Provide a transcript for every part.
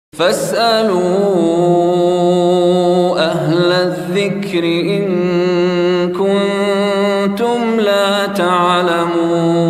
فاسألوا أهل الذكر إن كنتم لا تعلمون.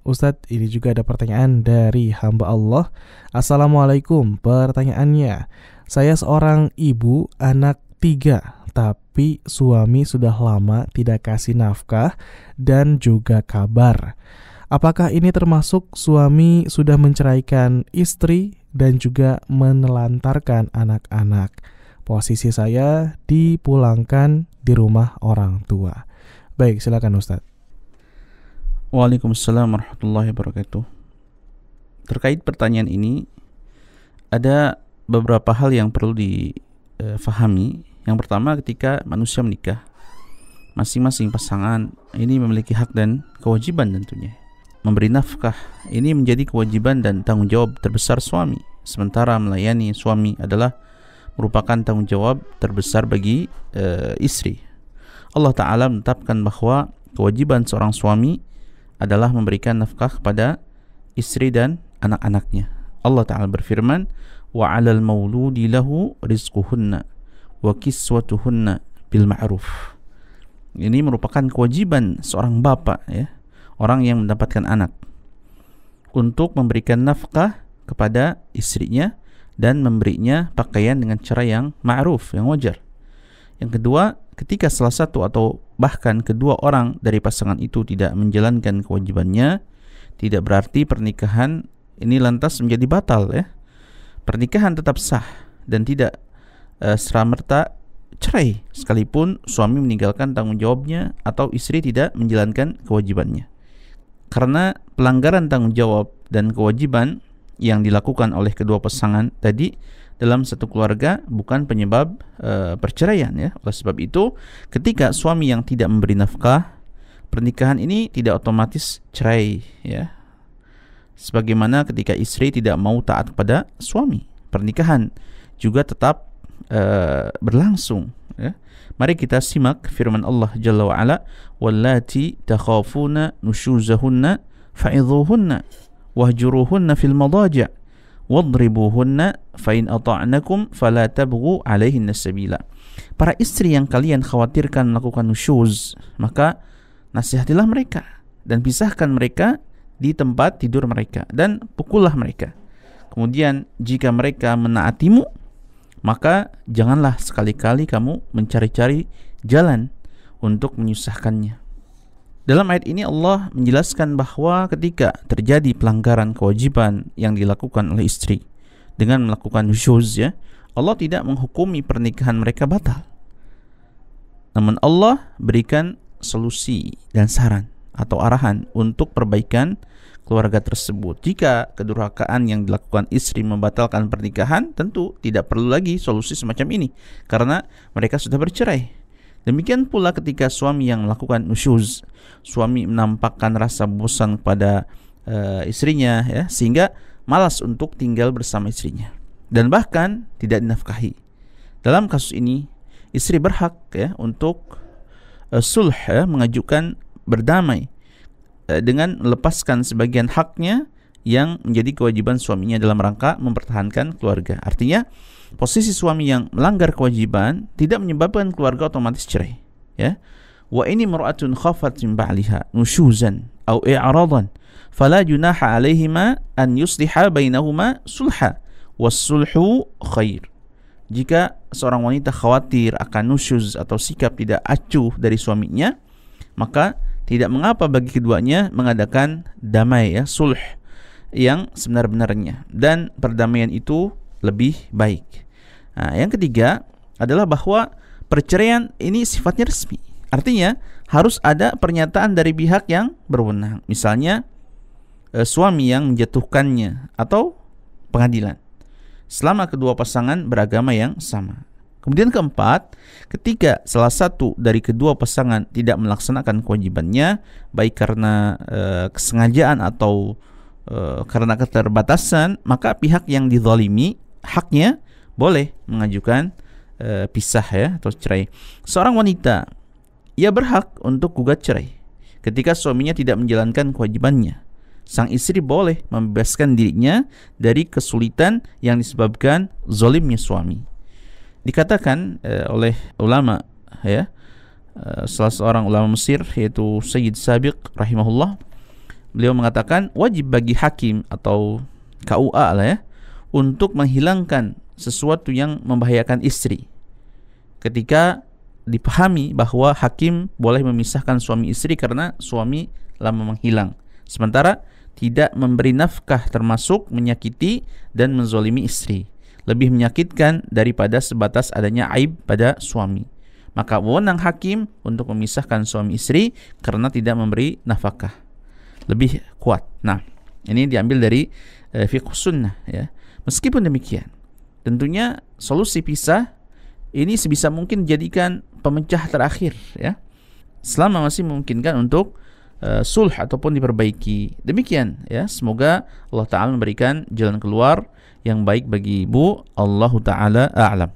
Ustadz, ini juga ada pertanyaan dari hamba Allah. Assalamualaikum, pertanyaannya, saya seorang ibu anak 3, tapi suami sudah lama tidak kasih nafkah dan juga kabar. Apakah ini termasuk suami sudah menceraikan istri dan juga menelantarkan anak-anak? Posisi saya dipulangkan di rumah orang tua. Baik, silakan Ustadz. Waalaikumsalam warahmatullahi wabarakatuh. Terkait pertanyaan ini, ada beberapa hal yang perlu difahami. Yang pertama, ketika manusia menikah, masing-masing pasangan ini memiliki hak dan kewajiban tentunya. Memberi nafkah ini menjadi kewajiban dan tanggung jawab terbesar suami. Sementara melayani suami adalah merupakan tanggung jawab terbesar bagi istri. Allah Ta'ala menetapkan bahwa kewajiban seorang suami adalah memberikan nafkah kepada istri dan anak-anaknya. Allah Ta'ala berfirman, wa 'alal mauludi lahu rizquhunna wa kiswatuhunna bil ma'ruf. Ini merupakan kewajiban seorang bapak, ya, orang yang mendapatkan anak, untuk memberikan nafkah kepada istrinya dan memberinya pakaian dengan cara yang ma'ruf, yang wajar. Yang kedua, ketika salah satu atau bahkan kedua orang dari pasangan itu tidak menjalankan kewajibannya, tidak berarti pernikahan ini lantas menjadi batal, ya. Pernikahan tetap sah dan tidak serta-merta cerai sekalipun suami meninggalkan tanggung jawabnya atau istri tidak menjalankan kewajibannya. Karena pelanggaran tanggung jawab dan kewajiban yang dilakukan oleh kedua pasangan tadi dalam satu keluarga bukan penyebab perceraian, ya. Oleh sebab itu, ketika suami yang tidak memberi nafkah, pernikahan ini tidak otomatis cerai, ya. Sebagaimana ketika istri tidak mau taat kepada suami, pernikahan juga tetap berlangsung, ya. Mari kita simak firman Allah Jalla wa Ala, wallati takhafuna nushuzahunna fa'idhuhunna wahjuruhunna fil madaji' wadribuhunna fa in ata'nakum fala tabghu 'alaihinna sabila. Para istri yang kalian khawatirkan melakukan nusyuz, maka nasihatilah mereka dan pisahkan mereka di tempat tidur mereka dan pukullah mereka. Kemudian jika mereka menaatimu, maka janganlah sekali-kali kamu mencari-cari jalan untuk menyusahkannya. Dalam ayat ini Allah menjelaskan bahwa ketika terjadi pelanggaran kewajiban yang dilakukan oleh istri dengan melakukan nusyuz, ya, Allah tidak menghukumi pernikahan mereka batal. Namun Allah berikan solusi dan saran atau arahan untuk perbaikan keluarga tersebut. Jika kedurhakaan yang dilakukan istri membatalkan pernikahan, tentu tidak perlu lagi solusi semacam ini karena mereka sudah bercerai. Demikian pula ketika suami yang melakukan nusyuz, suami menampakkan rasa bosan kepada istrinya, ya, sehingga malas untuk tinggal bersama istrinya dan bahkan tidak dinafkahi. Dalam kasus ini, istri berhak, ya, untuk sulh, ya, mengajukan berdamai dengan melepaskan sebagian haknya yang menjadi kewajiban suaminya dalam rangka mempertahankan keluarga. Artinya, posisi suami yang melanggar kewajiban tidak menyebabkan keluarga otomatis cerai, ya. Wa ini mar'atun khafat min ba'liha nusyuzan aw i'radan fala junaha 'alaihima an yusliha bainahuma sulha was-sulhu khair. Jika seorang wanita khawatir akan nusyuz atau sikap tidak acuh dari suaminya, maka tidak mengapa bagi keduanya mengadakan damai, ya, sulh yang sebenar-benarnya, dan perdamaian itu lebih baik. Nah, yang ketiga adalah bahwa perceraian ini sifatnya resmi. Artinya harus ada pernyataan dari pihak yang berwenang. Misalnya suami yang menjatuhkannya atau pengadilan, selama kedua pasangan beragama yang sama. Kemudian keempat, ketika salah satu dari kedua pasangan tidak melaksanakan kewajibannya, baik karena kesengajaan atau karena keterbatasan, maka pihak yang dizalimi haknya boleh mengajukan pisah, ya, atau cerai. Seorang wanita, ia berhak untuk gugat cerai ketika suaminya tidak menjalankan kewajibannya sang istri boleh membebaskan dirinya dari kesulitan yang disebabkan zalimnya suami. Dikatakan oleh ulama, ya, salah seorang ulama Mesir yaitu Sayyid Sabiq rahimahullah, beliau mengatakan wajib bagi hakim atau KUA lah ya untuk menghilangkan sesuatu yang membahayakan istri. Ketika dipahami bahwa hakim boleh memisahkan suami istri karena suami lama menghilang, sementara tidak memberi nafkah termasuk menyakiti dan menzolimi istri, lebih menyakitkan daripada sebatas adanya aib pada suami. Maka wewenang hakim untuk memisahkan suami istri karena tidak memberi nafkah lebih kuat. Nah, ini diambil dari fiqh sunnah ya. Meskipun demikian, tentunya solusi pisah ini sebisa mungkin dijadikan pemecah terakhir ya. Selama masih memungkinkan untuk sulh ataupun diperbaiki. Demikian ya, semoga Allah Ta'ala memberikan jalan keluar yang baik bagi ibu. Allahu Ta'ala a'lam.